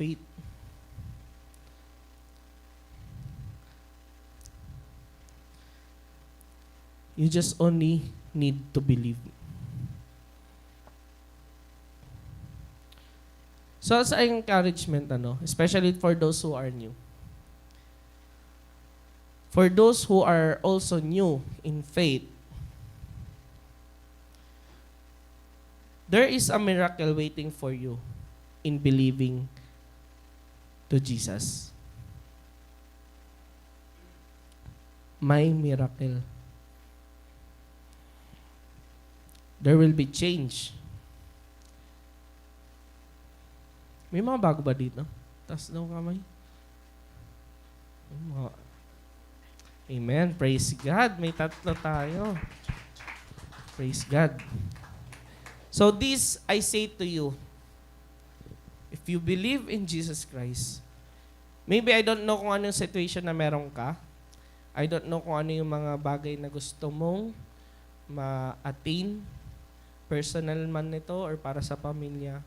faith. You just only need to believe. So as an encouragement, especially for those who are new. For those who are also new in faith, there is a miracle waiting for you in believing to Jesus. May miracle. There will be change. May mga bago ba dito? Taas daw kamay. Amen. Praise God. May tatlo tayo. Praise God. So this I say to you, if you believe in Jesus Christ, maybe I don't know kung ano yung situation na meron ka. I don't know kung ano yung mga bagay na gusto mong ma-attain, personal man nito or para sa pamilya.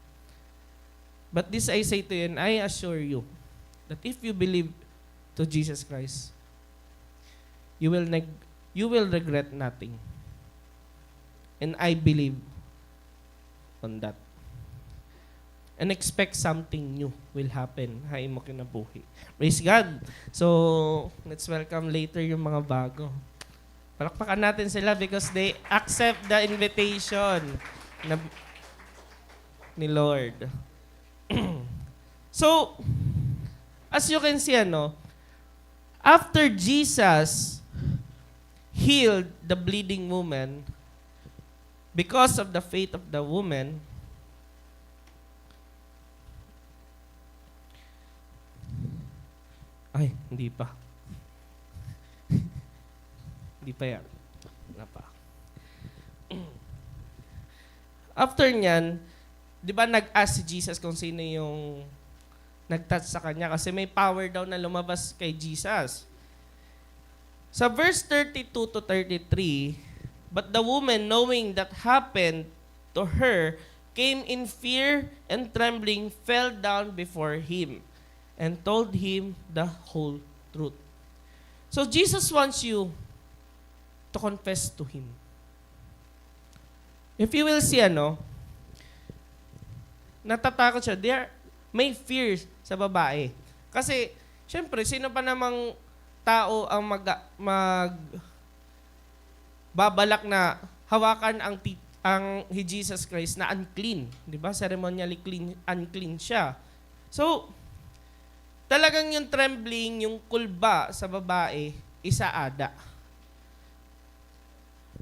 But this I say to you and I assure you that if you believe to Jesus Christ, you will regret nothing. And I believe on that. And expect something new will happen. Hay mo kinabuhi. Praise God. So, let's welcome later yung mga bago. Palakpakan natin sila because they accept the invitation ni Lord. So, as you can see, after Jesus healed the bleeding woman, because of the faith of the woman, hindi pa. Hindi pa yan. Wala pa. After nyan, di ba nag-ask si Jesus kung sino yung nag-touch sa kanya kasi may power daw na lumabas kay Jesus. Sa verse 32 to 33, but the woman, knowing that happened to her, came in fear and trembling, fell down before him, and told him the whole truth. So Jesus wants you to confess to Him. If you will see, natatakot siya. May fear sa babae. Kasi, syempre, sino pa namang tao ang babalak na hawakan ang Jesus Christ na unclean. Di ba? Ceremonially unclean siya. So, talagang yung trembling, yung kulba sa babae, isaada.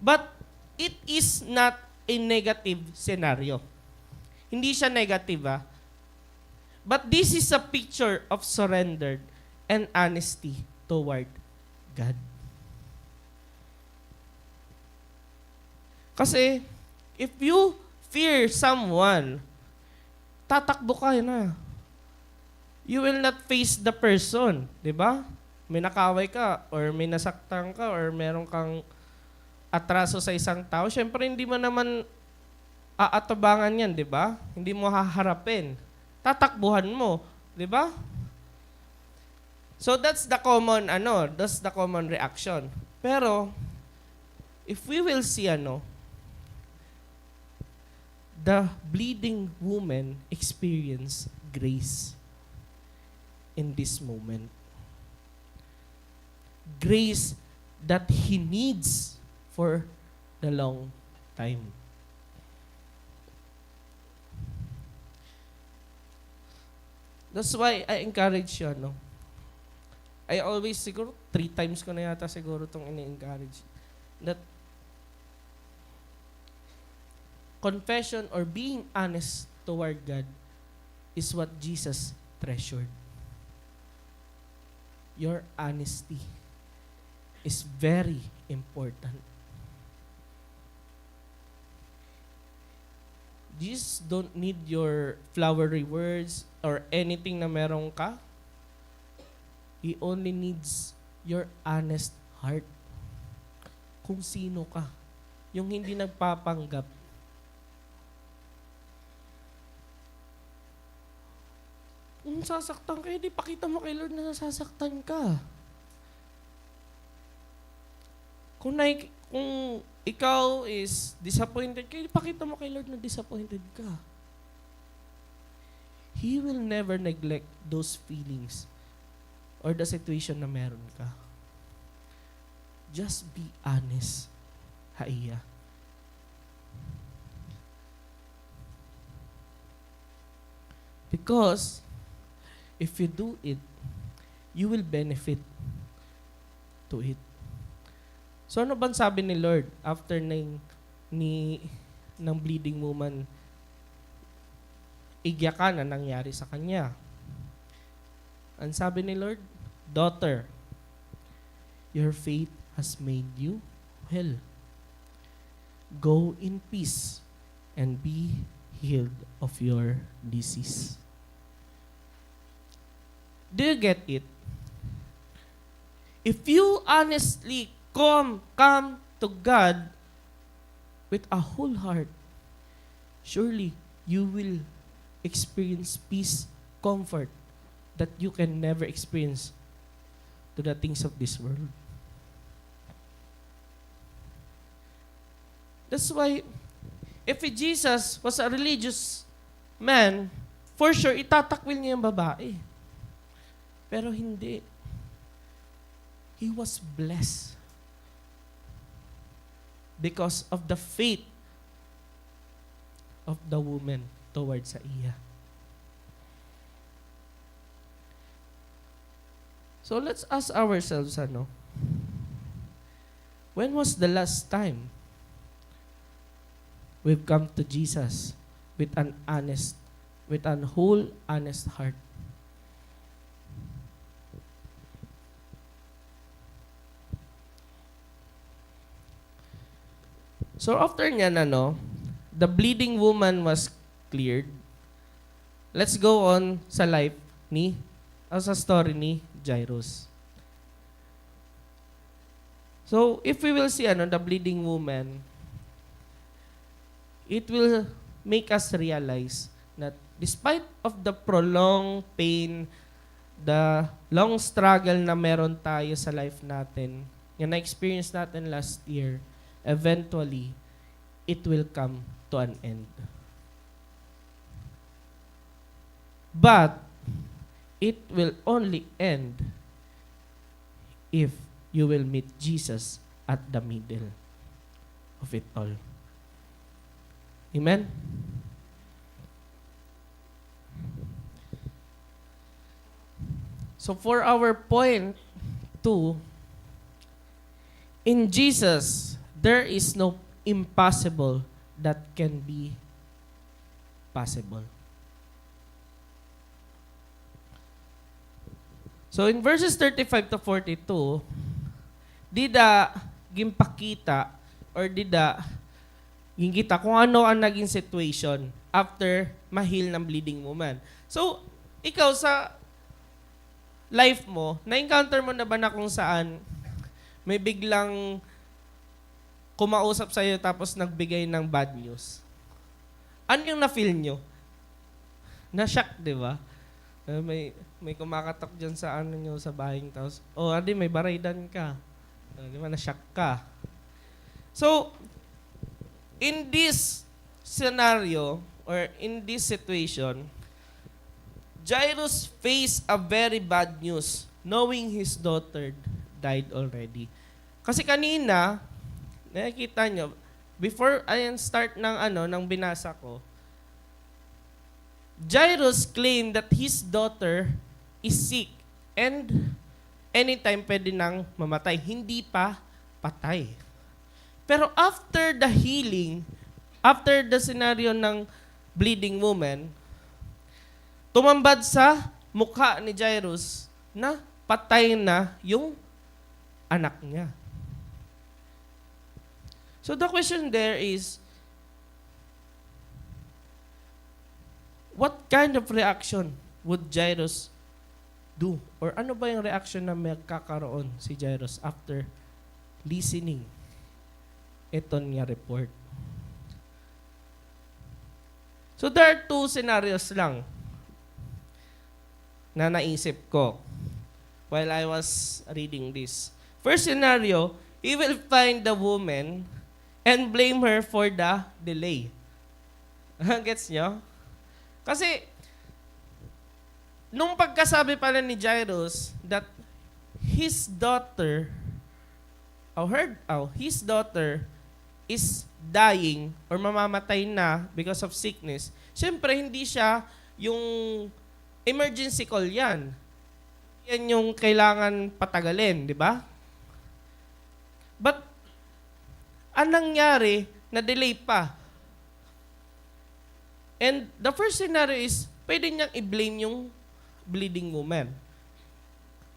But it is not a negative scenario. Hindi siya negative, But this is a picture of surrender and honesty toward God. Kasi, if you fear someone, tatakbo ka na. You will not face the person, di ba? May nakaway ka, or may nasaktan ka, or meron kang atraso sa isang tao, syempre hindi mo naman aatabangan yan, di ba? Hindi mo haharapin. Tatakbuhan mo, di ba? So that's the common reaction. Pero if we will see the bleeding woman experience grace in this moment. Grace that he needs for the long time. That's why I encourage you, I always, siguro, 3 times ko na yata siguro itong ini-encourage. That confession or being honest toward God is what Jesus treasured. Your honesty is very important. Jesus don't need your flowery words or anything na meron ka. He only needs your honest heart. Kung sino ka. Yung hindi nagpapanggap. Kung sasaktan ka, di pakita mo kay Lord na nasasaktan ka. Kung ikaw is disappointed ka, ipakita mo kay Lord na disappointed ka. He will never neglect those feelings or the situation na meron ka. Just be honest, Haiya. Because if you do it, you will benefit to it. So ano bang sabi ni Lord after ng bleeding woman, igyakan na nangyari sa kanya? Ang sabi ni Lord, "Daughter, your faith has made you well. Go in peace and be healed of your disease." Do you get it? If you honestly come to God with a whole heart, surely you will experience peace, comfort that you can never experience to the things of this world. That's why, if Jesus was a religious man, for sure, itatakwil niya yung babae. Pero hindi. He was blessed because of the faith of the woman towards sa iya. So let's ask ourselves, when was the last time we've come to Jesus with an whole honest heart? So after niyan, the bleeding woman was cleared. Let's go on sa life sa story ni Jairus. So if we will see the bleeding woman, it will make us realize that despite of the prolonged pain, the long struggle na meron tayo sa life natin, yung na-experience natin last year, eventually, it will come to an end. But, it will only end if you will meet Jesus at the middle of it all. Amen? So for our point 2, in Jesus, there is no impossible that can be possible. So in verses 35 to 42, dida gimpakita or dida gingita kung ano ang naging situation after mahil ng bleeding woman. So, ikaw sa life mo, na-encounter mo na ba na kung saan may biglang kumausap sa'yo tapos nagbigay ng bad news? Ano yung na-feel nyo? Na-shock, di ba? May kumakatok dyan sa nyo sa bahay ng tapos, adi, may baraydan ka. Di ba, na-shock ka. So, in this scenario, or in this situation, Jairus faced a very bad news knowing his daughter died already. Kasi kanina, nakikita nyo, before I start ng binasa ko, Jairus claimed that his daughter is sick and anytime pwede nang mamatay. Hindi pa patay. Pero after the healing, after the scenario ng bleeding woman, tumambad sa mukha ni Jairus na patay na yung anak niya. So the question there is, what kind of reaction would Jairus do? Or ano ba yung reaction na magkakaroon si Jairus after listening ito niya report? So there are two scenarios lang. na naisip ko while I was reading this. First scenario, he will find the woman and blame her for the delay. Gets nyo? Kasi, nung pagkasabi pala ni Jairus that his daughter, his daughter is dying or mamamatay na because of sickness, syempre hindi siya yung emergency call yan. Yan yung kailangan patagalin, di ba? But, anong nangyari, na-delay pa. And the first scenario is, pwede niyang i-blame yung bleeding woman.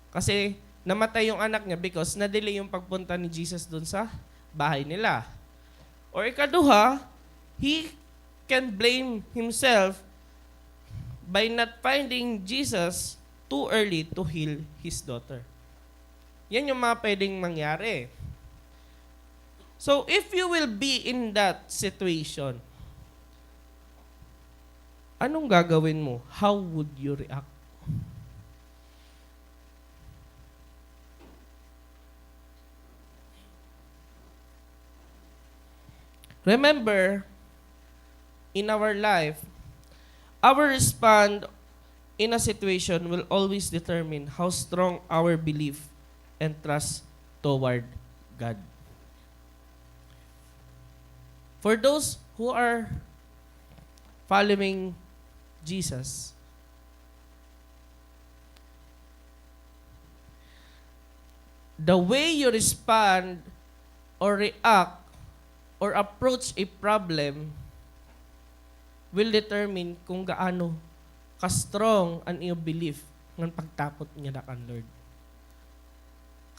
Kasi, namatay yung anak niya because na-delay yung pagpunta ni Jesus dun sa bahay nila. Or ikaduha, he can blame himself by not finding Jesus too early to heal his daughter. Yan yung mga pwedeng mangyari. So, if you will be in that situation, anong gagawin mo? How would you react? Remember, in our life, our response in a situation will always determine how strong our belief and trust toward God. For those who are following Jesus, the way you respond or react or approach a problem will determine kung gaano ka-strong ang iyong belief ng pagtapot niya na kan Lord.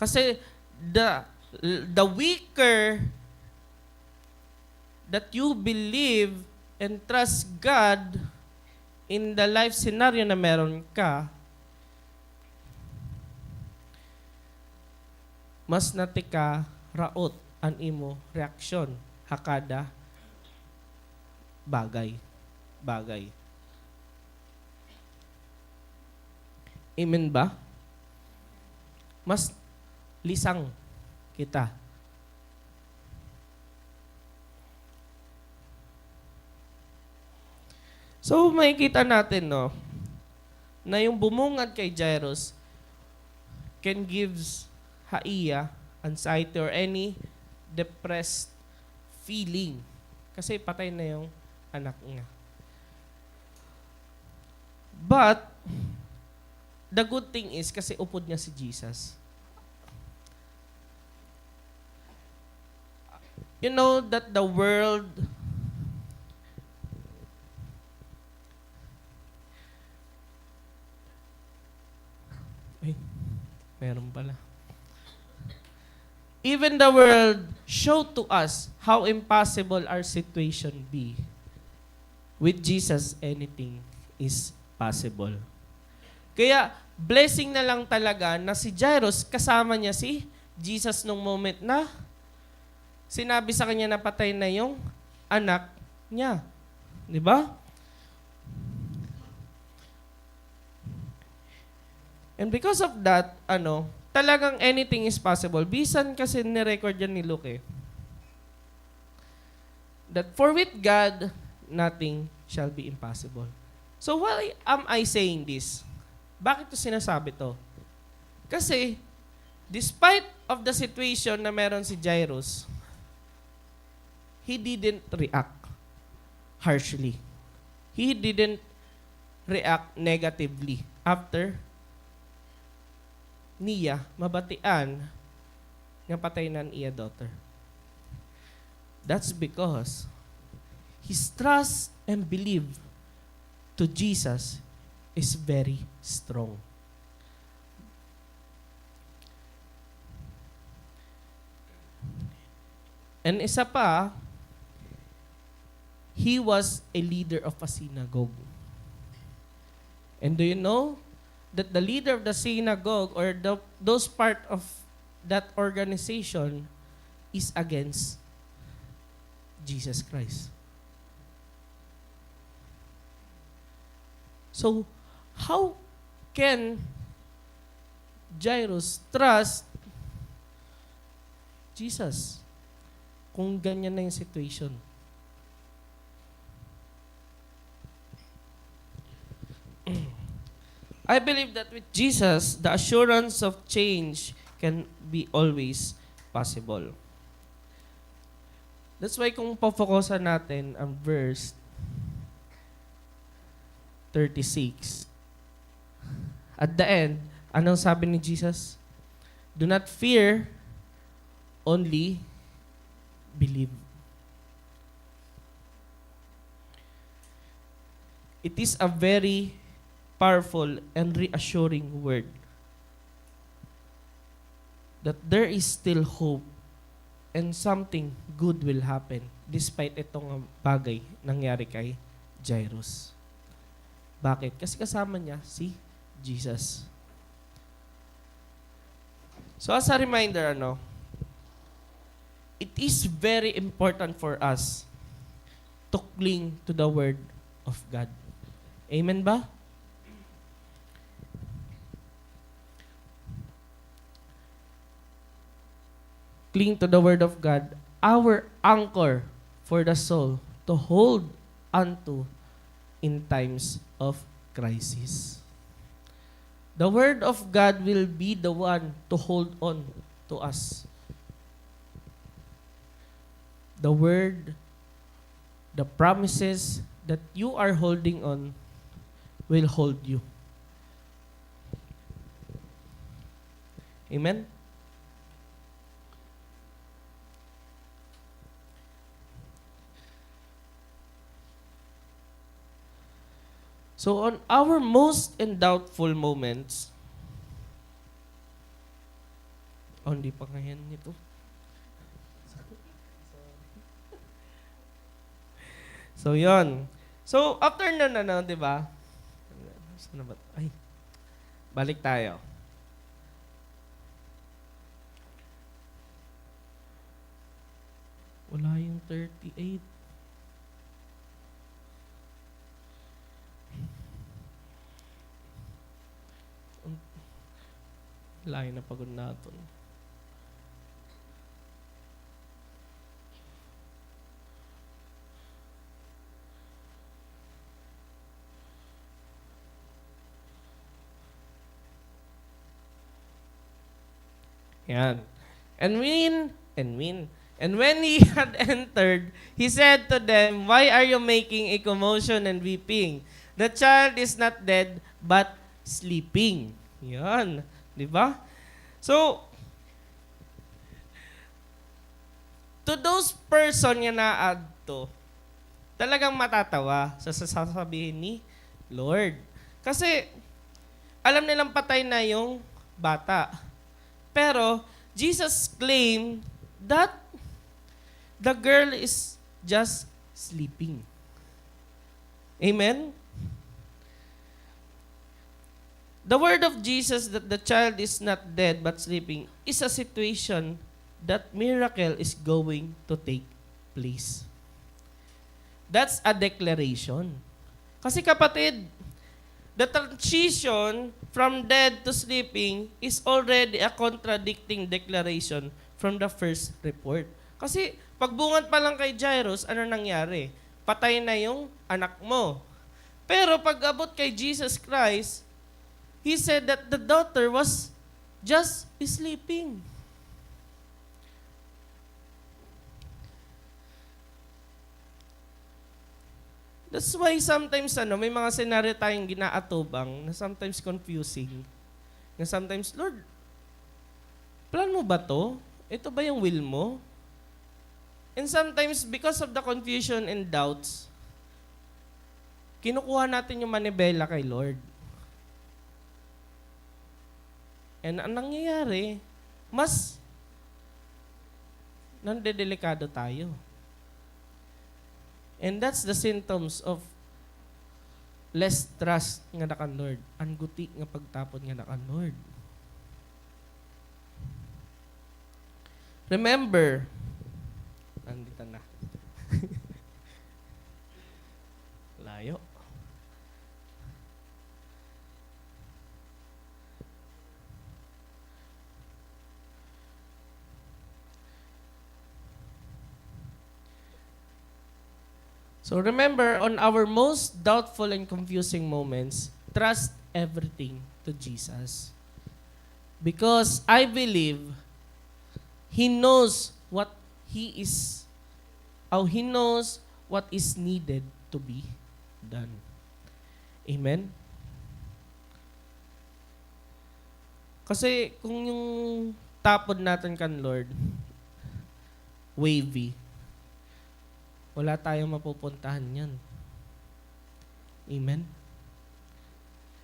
Kasi the weaker that you believe and trust God in the life scenario na meron ka, mas natika raot ang imo reaksyon hakada bagay. Amen ba? Mas lisang kita. So, makikita natin, no, na yung bumungad kay Jairus can gives haiya, anxiety, or any depressed feeling. Kasi patay na yung anak niya. But, the good thing is, kasi upod niya si Jesus. You know that the world meron pala. Even the world showed to us how impossible our situation be. With Jesus, anything is possible. Kaya, blessing na lang talaga na si Jairus, kasama niya si Jesus nung moment na sinabi sa kanya na patay na yung anak niya. Di ba? And because of that, talagang anything is possible. Bisan kasi ni-record yan ni Luke eh. That for with God, nothing shall be impossible. So why am I saying this? Bakit ko sinasabi to? Kasi, despite of the situation na meron si Jairus, he didn't react harshly. He didn't react negatively after niya mabatian nga patay na iya daughter. That's because his trust and belief to Jesus is very strong. And isa pa, he was a leader of a synagogue. And do you know that the leader of the synagogue or those part of that organization is against Jesus Christ? So, how can Jairus trust Jesus kung ganyan na yung situation? I believe that with Jesus, the assurance of change can be always possible. That's why kung pofokusan natin ang verse 36, at the end, anong sabi ni Jesus? Do not fear, only believe. It is a very powerful and reassuring word that there is still hope and something good will happen despite itong bagay nangyari kay Jairus. Bakit? Kasi kasama niya si Jesus. So as a reminder, it is very important for us to cling to the Word of God. Amen ba? Cling to the Word of God, our anchor for the soul to hold onto in times of crisis. The Word of God will be the one to hold on to us. The Word, the promises that you are holding on will hold you. Amen? So on our most and doubtful moments, hindi pa ngayon nito. So yon. So after nun, di ba? Saan na ba? Ay, balik tayo. Wala yung 38. Layo na pagod natin. Yan. And when he had entered, he said to them, "Why are you making a commotion and weeping? The child is not dead, but sleeping." Yan. Di ba? So, to those person nga na-add to, talagang matatawa sa sasabihin ni Lord. Kasi, alam nilang patay na yung bata. Pero, Jesus claimed that the girl is just sleeping. Amen? The word of Jesus that the child is not dead but sleeping is a situation that miracle is going to take place. That's a declaration. Kasi kapatid, the transition from dead to sleeping is already a contradicting declaration from the first report. Kasi pagbungat pa lang kay Jairus, ano nangyari? Patay na yung anak mo. Pero pag abot kay Jesus Christ, He said that the daughter was just sleeping. That's why sometimes may mga senaryo tayong ginaatubang na sometimes confusing. Na sometimes, Lord, plan mo ba to? Ito ba yung will mo? And sometimes, because of the confusion and doubts, kinukuha natin yung manibela kay Lord. And ang nangyayari, mas nandedelikado tayo. And that's the symptoms of less trust nga na kan Lord. Angguti nga pagtapon nga na kan Lord. Remember, nandito na. Layo. So remember, on our most doubtful and confusing moments, trust everything to Jesus. Because I believe He knows what He knows what is needed to be done. Amen? Kasi kung yung tapod natin kan Lord, wavy, wala tayong mapupuntahan yan. Amen?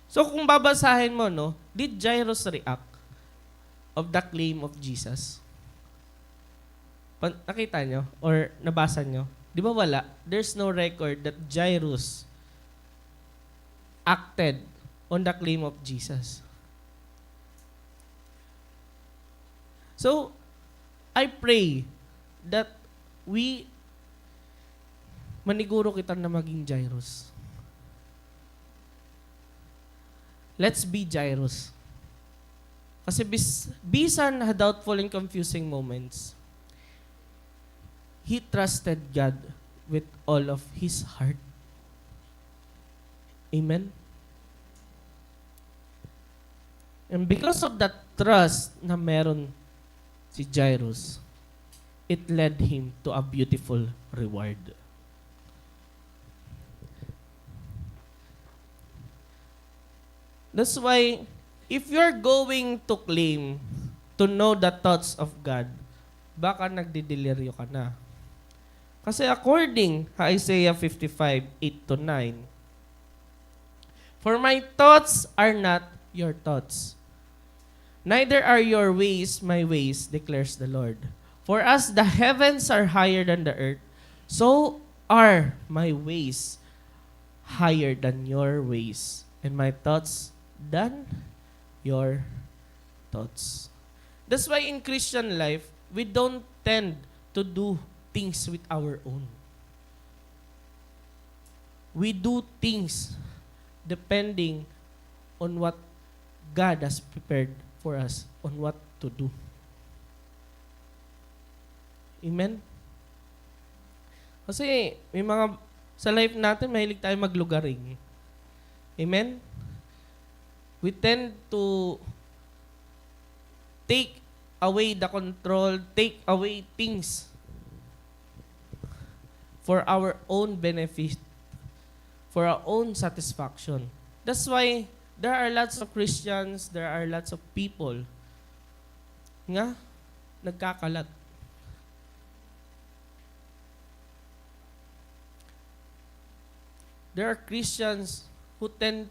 So kung babasahin mo, no, did Jairus react of the claim of Jesus? Nakita nyo? Or nabasa nyo? Di ba wala? There's no record that Jairus acted on the claim of Jesus. So, I pray that maniguro kita na maging Jairus. Let's be Jairus. Kasi bisan doubtful and confusing moments, he trusted God with all of his heart. Amen? And because of that trust na meron si Jairus, it led him to a beautiful reward. That's why, if you're going to claim to know the thoughts of God, baka nagdideliryo ka na. Kasi according to Isaiah 55, 8-9, "For my thoughts are not your thoughts, neither are your ways my ways, declares the Lord. For as the heavens are higher than the earth, so are my ways higher than your ways, and my thoughts than your thoughts." That's why in Christian life, we don't tend to do things with our own. We do things depending on what God has prepared for us, on what to do. Amen? Kasi may mga, sa life natin, mahilig tayo maglugaring. Amen? We tend to take away the control, take away things for our own benefit, for our own satisfaction. That's why there are lots of Christians, there are lots of people nga nagkakalat. There are Christians who tend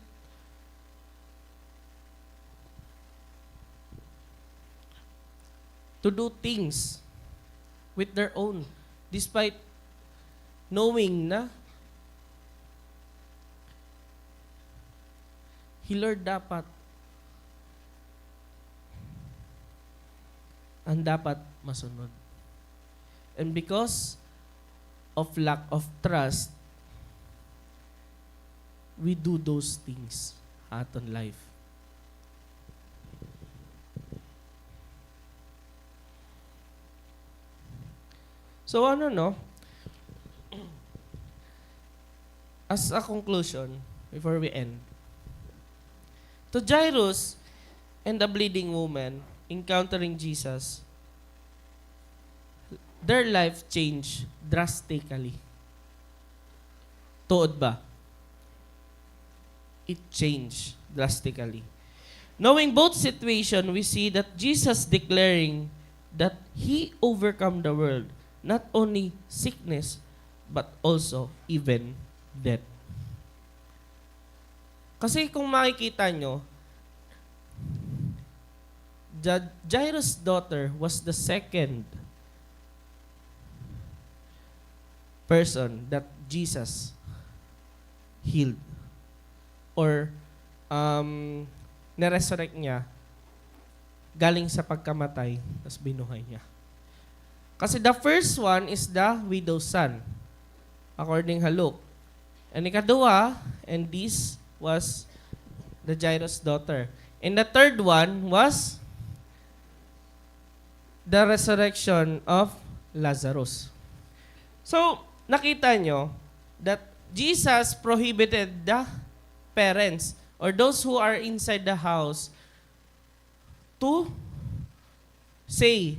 to do things with their own, despite knowing na Lord dapat ang dapat masunod. And because of lack of trust, we do those things aton life. So no? As a conclusion, before we end, to Jairus and the bleeding woman encountering Jesus, their life changed drastically. Tuod ba? It changed drastically. Knowing both situations, we see that Jesus declaring that He overcome the world, not only sickness, but also even death. Kasi kung makikita nyo, Jairus' daughter was the second person that Jesus healed or na-resurrect niya galing sa pagkamatay, tapos binuhay niya. Kasi the first one is the widow's son, according to Luke. And ikadua, and this was the Jairus' daughter. And the third one was the resurrection of Lazarus. So, nakita nyo, that Jesus prohibited the parents or those who are inside the house to say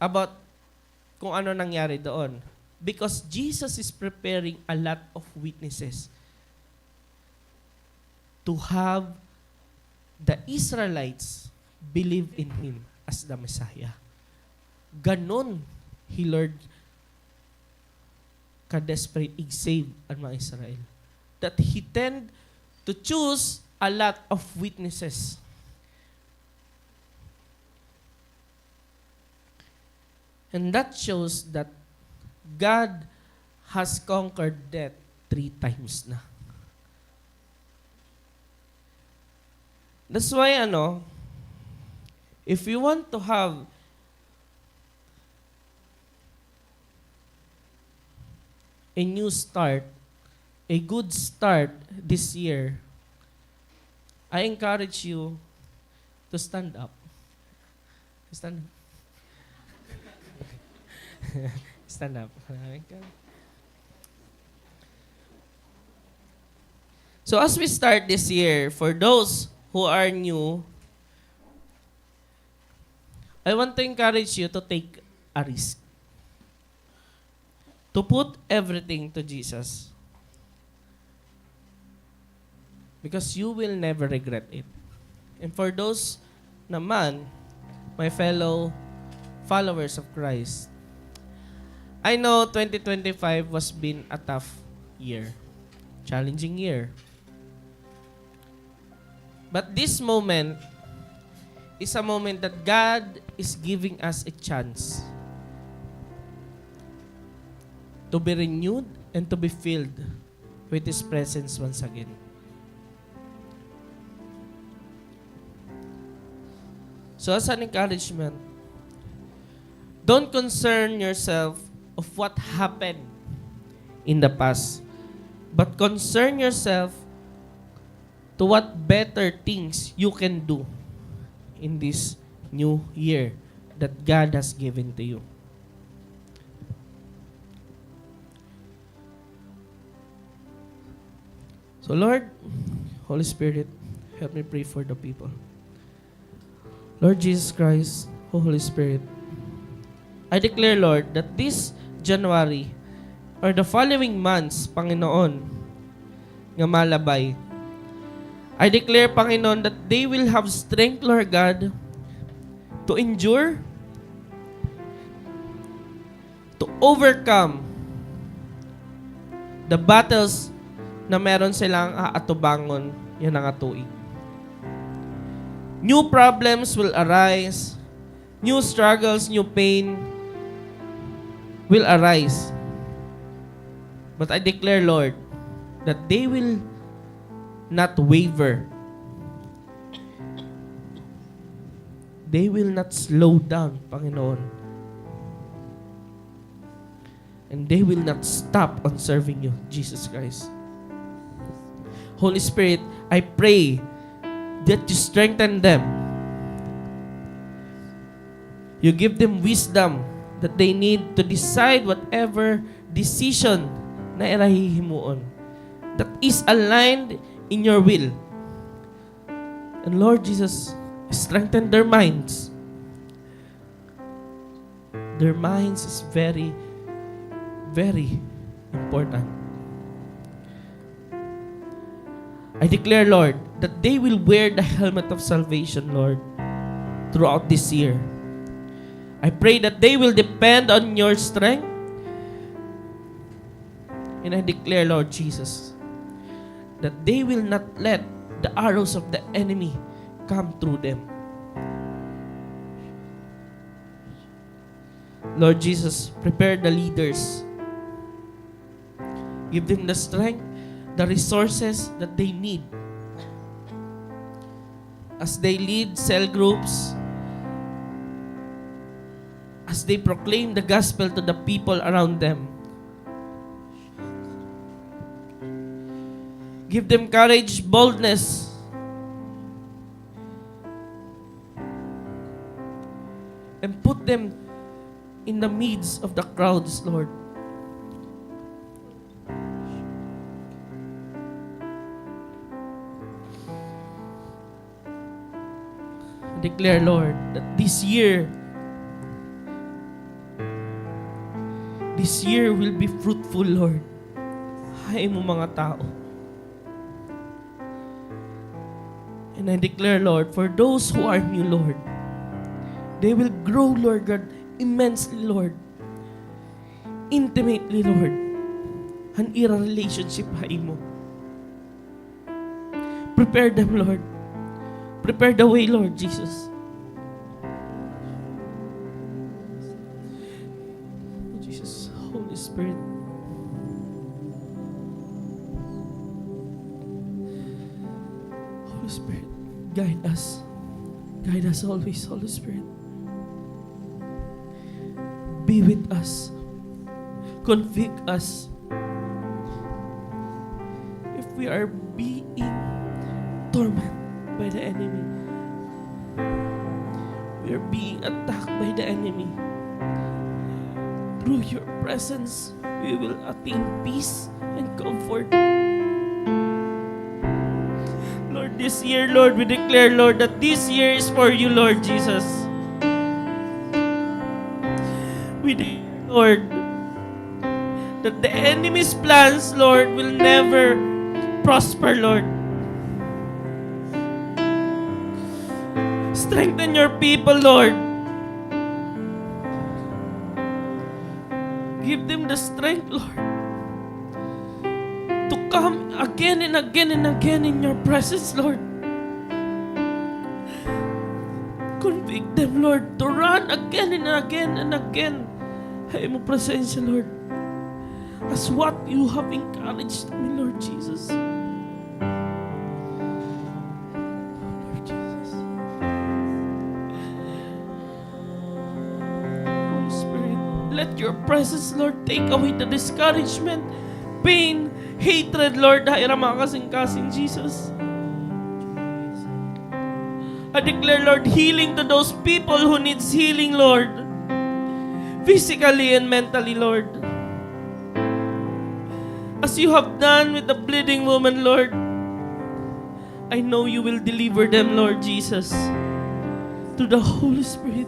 about kung ano nangyari doon. Because Jesus is preparing a lot of witnesses to have the Israelites believe in Him as the Messiah. Ganon He Lord ka-desperate i-save ang mga Israel. That He tend to choose a lot of witnesses. And that shows that God has conquered death 3 times na. That's why, if you want to have a new start, a good start this year, I encourage you to stand up. Stand up. Stand up. So as we start this year, for those who are new, I want to encourage you to take a risk. To put everything to Jesus. Because you will never regret it. And for those naman, my fellow followers of Christ, I know 2025 was been a tough year. Challenging year. But this moment is a moment that God is giving us a chance to be renewed and to be filled with His presence once again. So as an encouragement, don't concern yourself of what happened in the past, but concern yourself to what better things you can do in this new year that God has given to you. So Lord, Holy Spirit, help me pray for the people. Lord Jesus Christ, Holy Spirit, I declare, Lord, that this January or the following months, Panginoon, nga malabay, I declare, Panginoon, that they will have strength, Lord God, to endure, to overcome the battles na meron silang aatubangon yan ang atuig. New problems will arise, new struggles, new pain will arise. But I declare, Lord, that they will not waver. They will not slow down, Panginoon. And they will not stop on serving you, Jesus Christ. Holy Spirit, I pray that you strengthen them. You give them wisdom that they need to decide whatever decision na irahihimuon that is aligned in your will. And Lord Jesus, strengthen their minds. Their minds is very, very important. I declare, Lord, that they will wear the helmet of salvation, Lord, throughout this year. I pray that they will depend on your strength. And I declare, Lord Jesus, that they will not let the arrows of the enemy come through them. Lord Jesus, prepare the leaders. Give them the strength, the resources that they need as they lead cell groups, as they proclaim the gospel to the people around them. Give them courage, boldness, and put them in the midst of the crowds, Lord. Declare, Lord, that this year will be fruitful, Lord. Hain mo mga tao. And I declare, Lord, for those who are new, Lord, they will grow, Lord God, immensely, Lord. Intimately, Lord. An era relationship, hain mo. Prepare them, Lord. Prepare the way, Lord Jesus. Oh, Jesus, Holy Spirit. Holy Spirit, guide us. Guide us always, Holy Spirit. Be with us. Convict us. If we are being tormented by the enemy, we are being attacked by the enemy, through your presence, we will attain peace and comfort. Lord, this year, Lord, we declare, Lord, that this year is for you, Lord Jesus. We declare, Lord, that the enemy's plans, Lord, will never prosper, Lord. Strengthen your people, Lord. Give them the strength, Lord, to come again and again and again in your presence, Lord. Convict them, Lord, to run again and again and again. Hay mo presensya, Lord, as what you have encouraged me, Lord Jesus. Lord Jesus. Holy Spirit, let your presence, Lord, take away the discouragement, pain, hatred, Lord, dahil mga kasing-kasing, Jesus. I declare, Lord, healing to those people who needs healing, Lord, physically and mentally, Lord. As you have done with the bleeding woman, Lord, I know you will deliver them, Lord Jesus, through the Holy Spirit.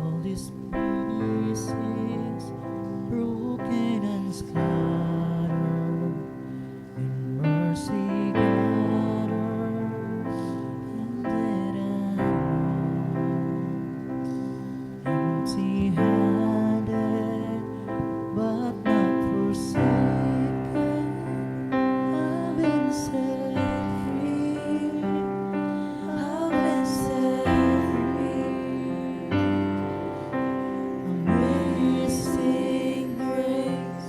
All these pieces broken and scattered, in mercy gathered, and dead and empty-handed, but not forsaken. I've been set free. I've been set free. Amazing grace,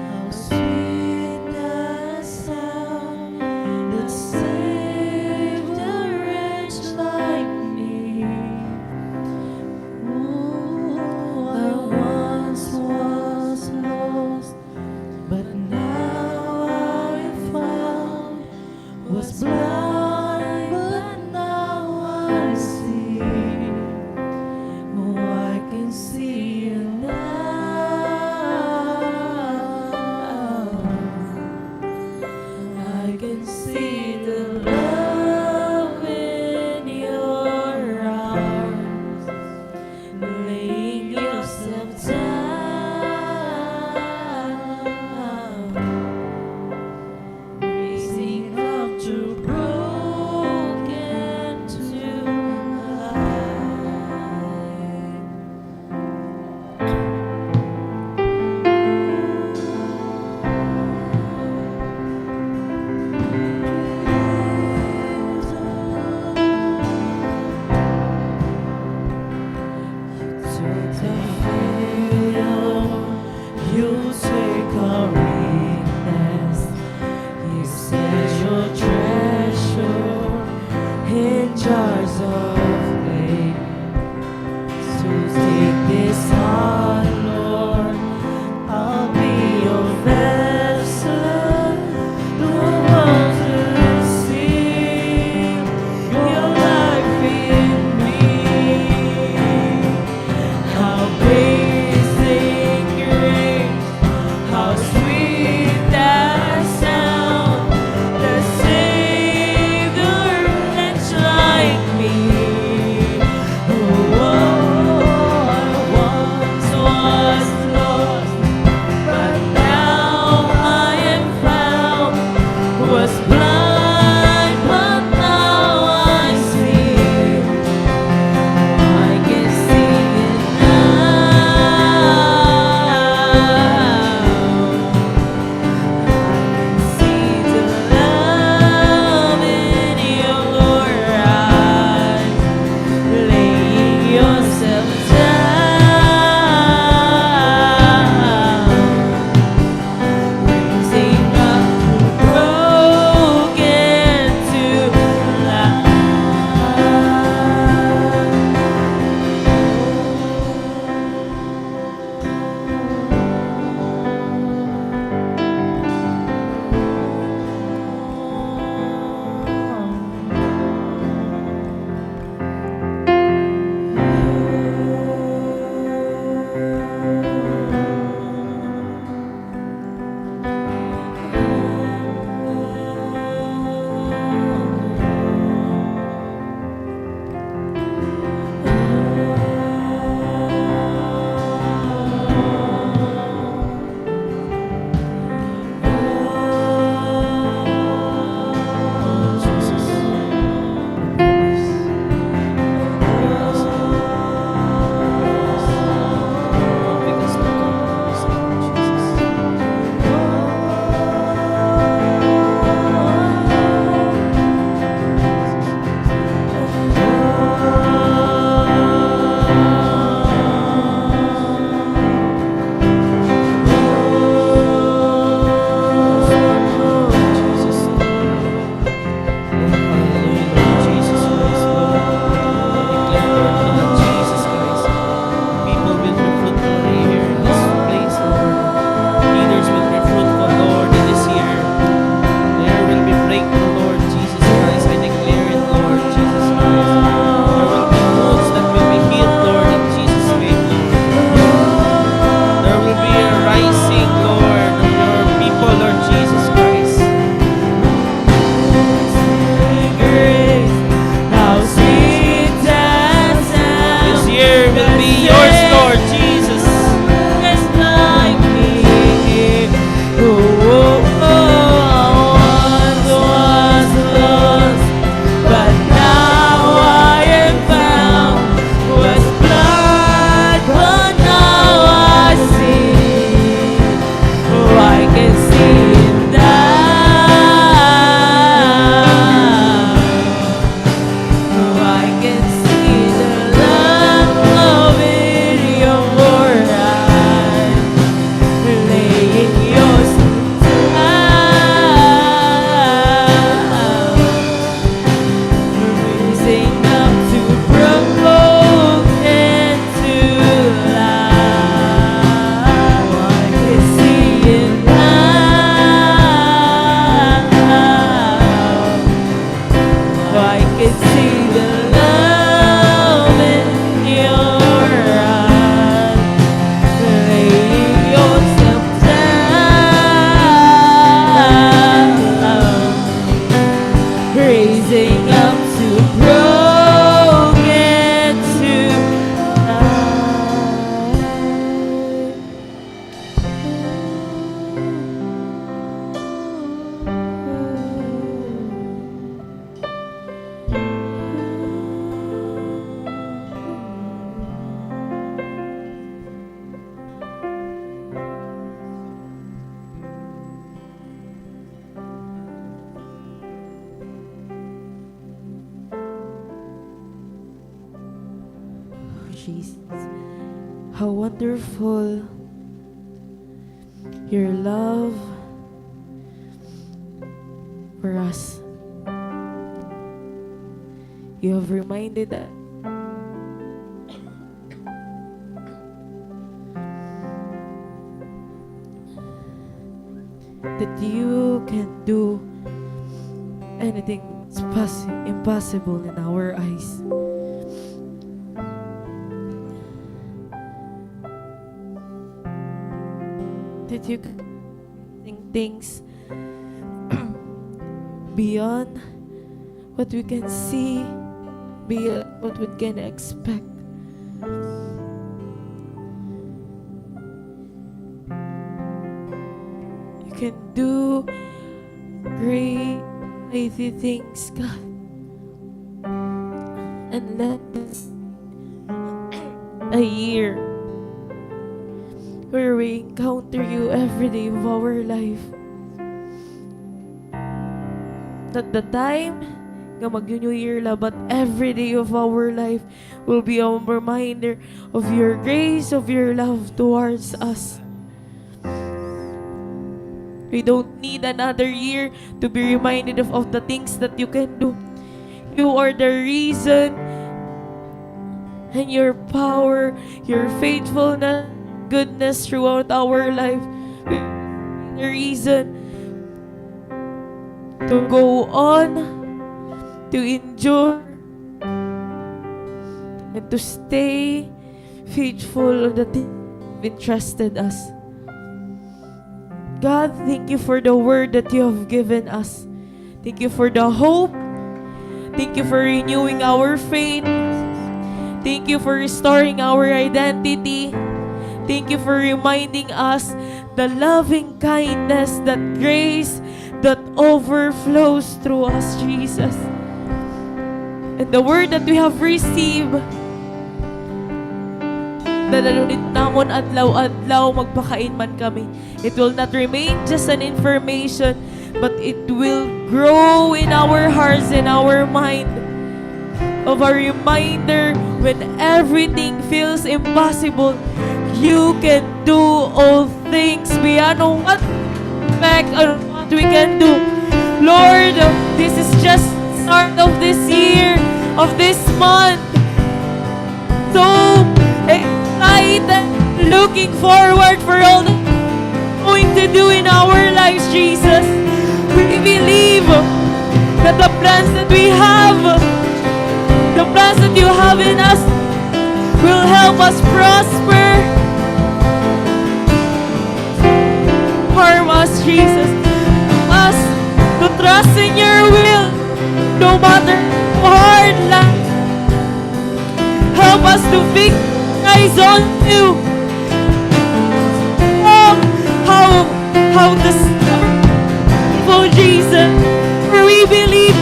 how sweet the sound that saved a wretch like me. Oh, I once was lost, but now I'm found. Was blind, but now I see. Oh, I can see you now. I can see the love in your arms, laying yourself down, raising up to broken to you take our weakness, you set your treasure in jars of clay. So take this heart, Lord, I'll be your vessel. Jesus. How wonderful your love for us. You have reminded us that you can do anything impossible in our eyes. That you can do things beyond what we can see, beyond what we can expect. You can do great, mighty things, God. And let this a year where we encounter you every day of our life. Not the time nga mag-New Year la, but every day of our life will be a reminder of your grace, of your love towards us. We don't need another year to be reminded of the things that you can do. You are the reason, and your power, your faithfulness, goodness throughout our life. The reason to go on, to endure, and to stay faithful on the things you've entrusted us. God, thank you for the word that you have given us. Thank you for the hope. Thank you for renewing our faith. Thank you for restoring our identity. Thank you for reminding us the loving kindness, that grace that overflows through us, Jesus. And the word that we have received, dalalunin namon adlaw-adlaw magpakain man kami. It will not remain just an information, but it will grow in our hearts and our mind of a reminder when everything feels impossible. You can do all things beyond what we can do. Lord, this is just the start of this year, of this month. So excited, looking forward for all that you're going to do in our lives, Jesus. We believe that the plans that we have, the plans that you have in us, will help us prosper, harm us, Jesus. Us to trust in your will, no matter how hard life. Help us to fix eyes on you. Oh, how the for Jesus, for we believe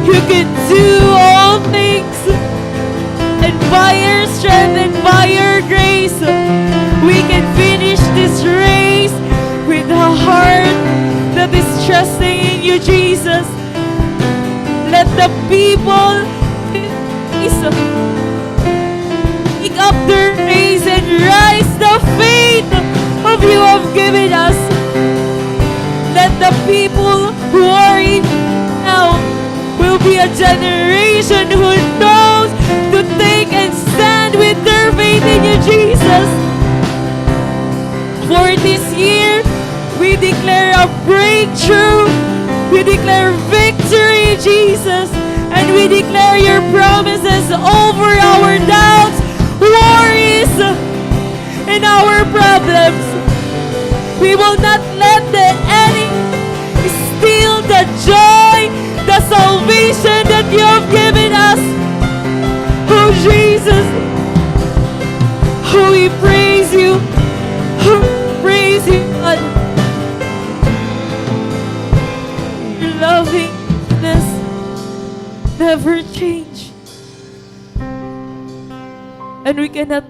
you can do all things, and by your strength and by your grace, we can finish this race with a heart that is trusting in you, Jesus. Let the people pick up their face and rise the faith of you have given us. Let the people who are in now will be a generation who knows to take and stand with their faith in you, Jesus. For this year, we declare a breakthrough. We declare victory, Jesus. And we declare your promises over our doubts, worries, and our problems. We will not let the enemy steal the joy, the salvation that you have given us. Oh, Jesus. Oh, we praise you. Oh, praise you, God. Your lovingness never change. And we cannot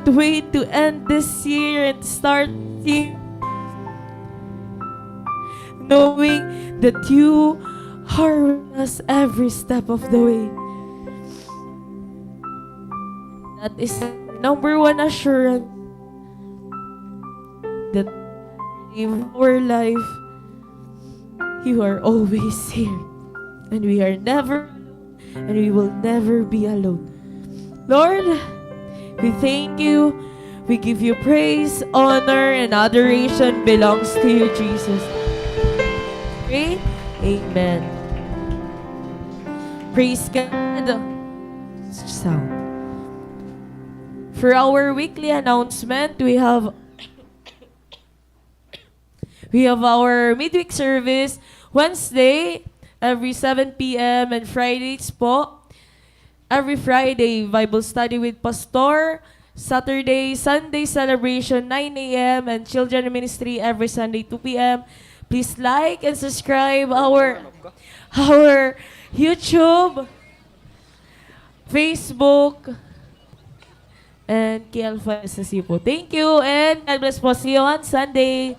wait to end this year and start the year knowing that you are with us every step of the way. That is number one assurance that in our life, you are always here. And we are never alone. And we will never be alone. Lord, we thank you. We give you praise, honor, and adoration belongs to you, Jesus. Pray. Amen. Praise God. Sound. For our weekly announcement, we have our midweek service Wednesday every 7 p.m. and Fridays po. Every Friday, Bible study with Pastor. Saturday, Sunday celebration 9 a.m. and children ministry every Sunday 2 p.m. Please like and subscribe our YouTube, Facebook, and KL5 SSC po. Thank you and God bless po. See you on Sunday.